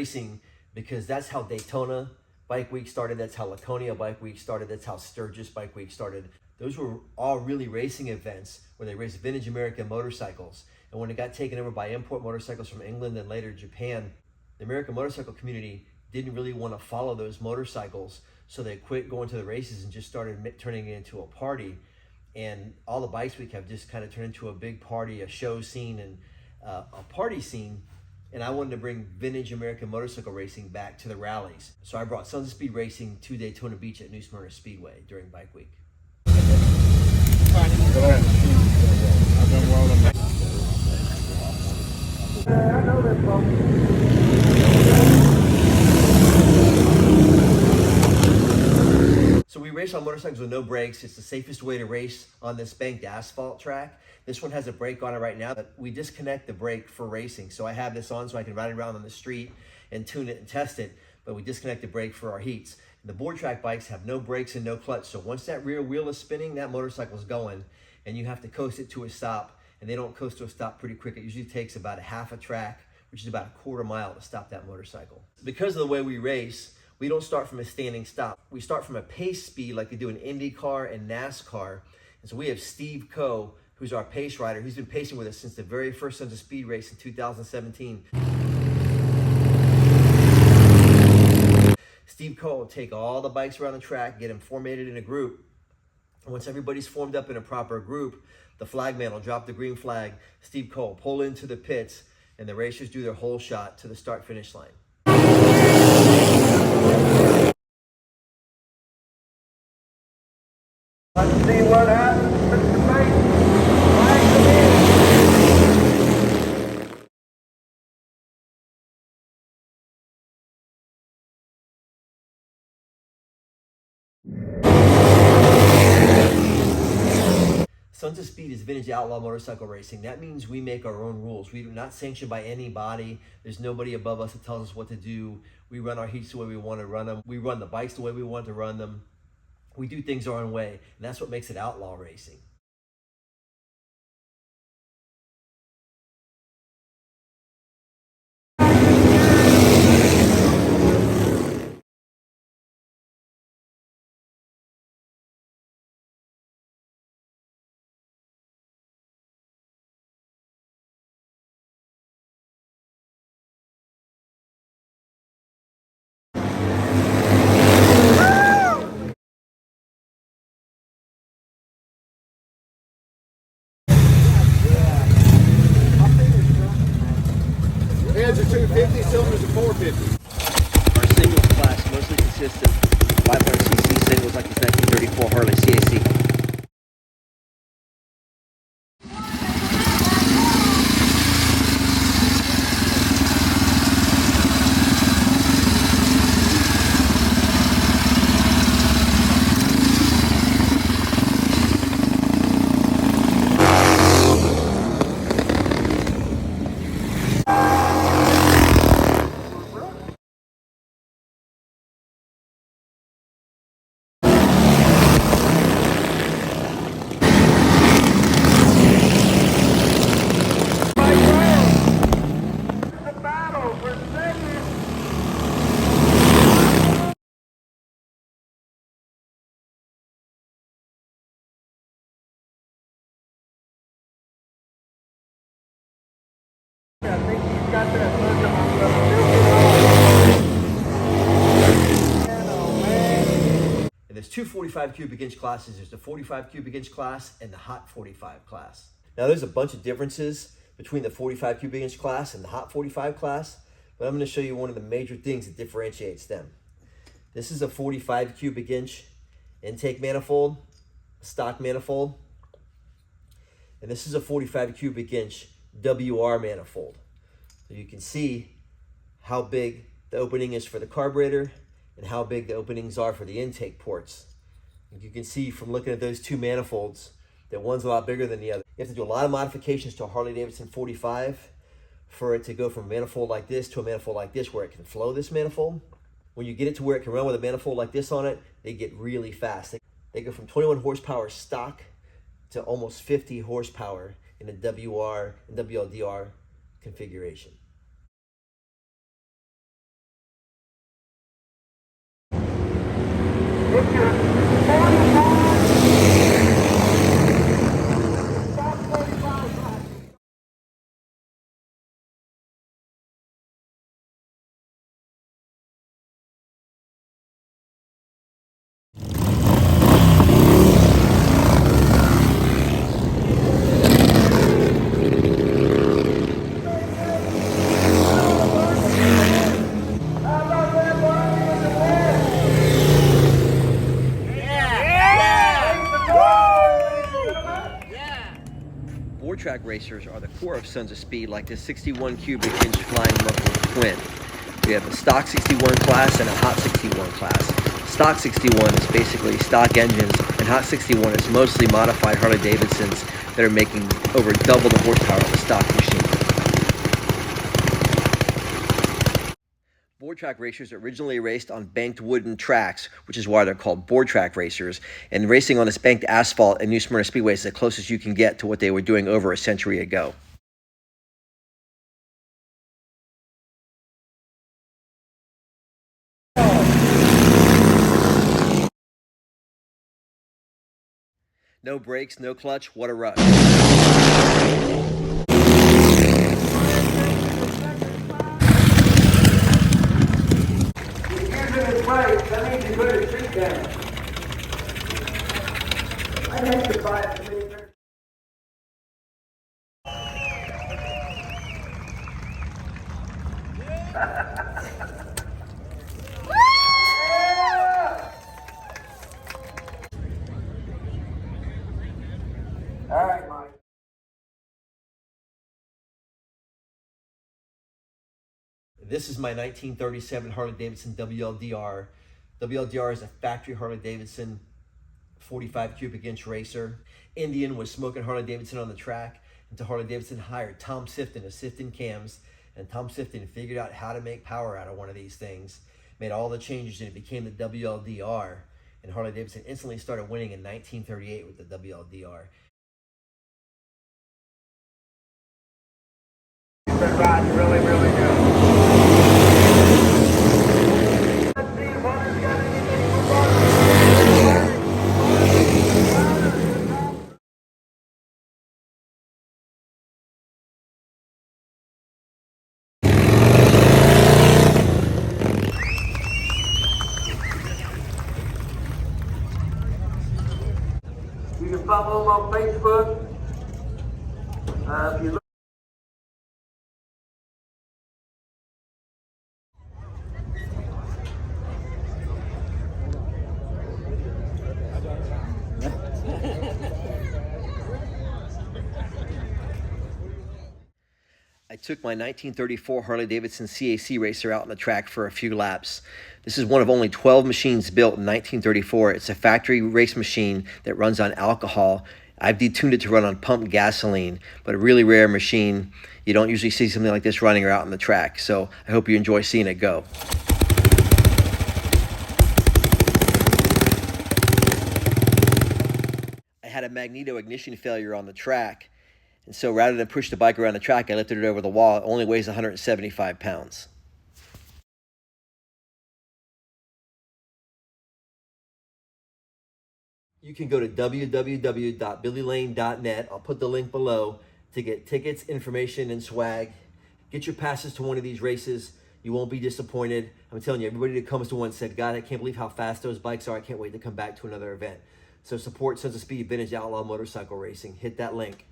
racing because that's how Daytona Bike Week started, that's how Laconia Bike Week started, that's how Sturgis Bike Week started. Those were all really racing events where they raced vintage American motorcycles. And when it got taken over by import motorcycles from England and later Japan, the American motorcycle community didn't really want to follow those motorcycles, so they quit going to the races and just started turning it into a party. And all the Bikes Week have just kind of turned into a big party, a show scene, and a party scene. And I wanted to bring vintage American motorcycle racing back to the rallies. So I brought Sons of Speed Racing to Daytona Beach at New Smyrna Speedway during Bike Week. So we race on motorcycles with no brakes. It's the safest way to race on this banked asphalt track. This one has a brake on it right now, but we disconnect the brake for racing. So I have this on so I can ride it around on the street and tune it and test it, but we disconnect the brake for our heats. And the board track bikes have no brakes and no clutch. So once that rear wheel is spinning, that motorcycle's going, and you have to coast it to a stop. And they don't coast to a stop pretty quick. It usually takes about a half a track, which is about a quarter mile to stop that motorcycle. Because of the way we race, we don't start from a standing stop. We start from a pace speed like they do in IndyCar and NASCAR. And so we have Steve Coe, who's our pace rider. He's been pacing with us since the very first Sons of Speed race in 2017. Steve Coe will take all the bikes around the track, get them formatted in a group. And once everybody's formed up in a proper group, the flagman will drop the green flag. Steve Coe will pull into the pits, and the racers do their whole shot to the start-finish line. Let's see what happens with the bike. Sons of Speed is vintage outlaw motorcycle racing. That means we make our own rules. We are not sanctioned by anybody. There's nobody above us that tells us what to do. We run our heats the way we want to run them. We run the bikes the way we want to run them. We do things our own way, and that's what makes it outlaw racing. Heads are 250, cylinders are 450. Our singles class mostly consists of 500cc singles like this 1934 Harley CAC. I think he's got that look on And there's two 45 cubic inch classes. There's the 45 cubic inch class and the hot 45 class. Now there's a bunch of differences between the 45 cubic inch class and the hot 45 class, but I'm going to show you one of the major things that differentiates them. This is a 45 cubic inch intake manifold, stock manifold, and this is a 45 cubic inch WR manifold. So you can see how big the opening is for the carburetor and how big the openings are for the intake ports. And you can see from looking at those two manifolds that one's a lot bigger than the other. You have to do a lot of modifications to a Harley-Davidson 45 for it to go from a manifold like this to a manifold like this where it can flow this manifold. When you get it to where it can run with a manifold like this on it, they get really fast. They go from 21 horsepower stock to almost 50 horsepower in a WR and WLDR configuration. Board track racers are the core of Sons of Speed, like the 61 cubic inch Flying Muffler Twin. We have a stock 61 class and a hot 61 class. Stock 61 is basically stock engines, and hot 61 is mostly modified Harley Davidsons that are making over double the horsepower of a stock machine. Board track racers originally raced on banked wooden tracks, which is why they're called board track racers. And racing on this banked asphalt at New Smyrna Speedway is the closest you can get to what they were doing over a century ago. No brakes, no clutch, what a rush. That means you put his feet down. I have to buy it. All right, Mike. This is my 1937 Harley-Davidson WLDR. WLDR is a factory Harley-Davidson 45 cubic inch racer. Indian was smoking Harley-Davidson on the track until Harley-Davidson hired Tom Sifton of Sifton Cams, and Tom Sifton figured out how to make power out of one of these things, made all the changes, and it became the WLDR, and Harley-Davidson instantly started winning in 1938 with the WLDR. You've been riding really, really good. You can follow them on Facebook. If you look I took my 1934 Harley-Davidson CAC racer out on the track for a few laps. This is one of only 12 machines built in 1934. It's a factory race machine that runs on alcohol. I've detuned it to run on pumped gasoline, but a really rare machine. You don't usually see something like this running out on the track, so I hope you enjoy seeing it go. I had a magneto ignition failure on the track. And so rather than push the bike around the track, I lifted it over the wall. It only weighs 175 pounds. You can go to www.billylane.net. I'll put the link below to get tickets, information, and swag. Get your passes to one of these races. You won't be disappointed. I'm telling you, everybody that comes to one said, God, I can't believe how fast those bikes are. I can't wait to come back to another event. So support Sons of Speed Vintage Outlaw Motorcycle Racing. Hit that link.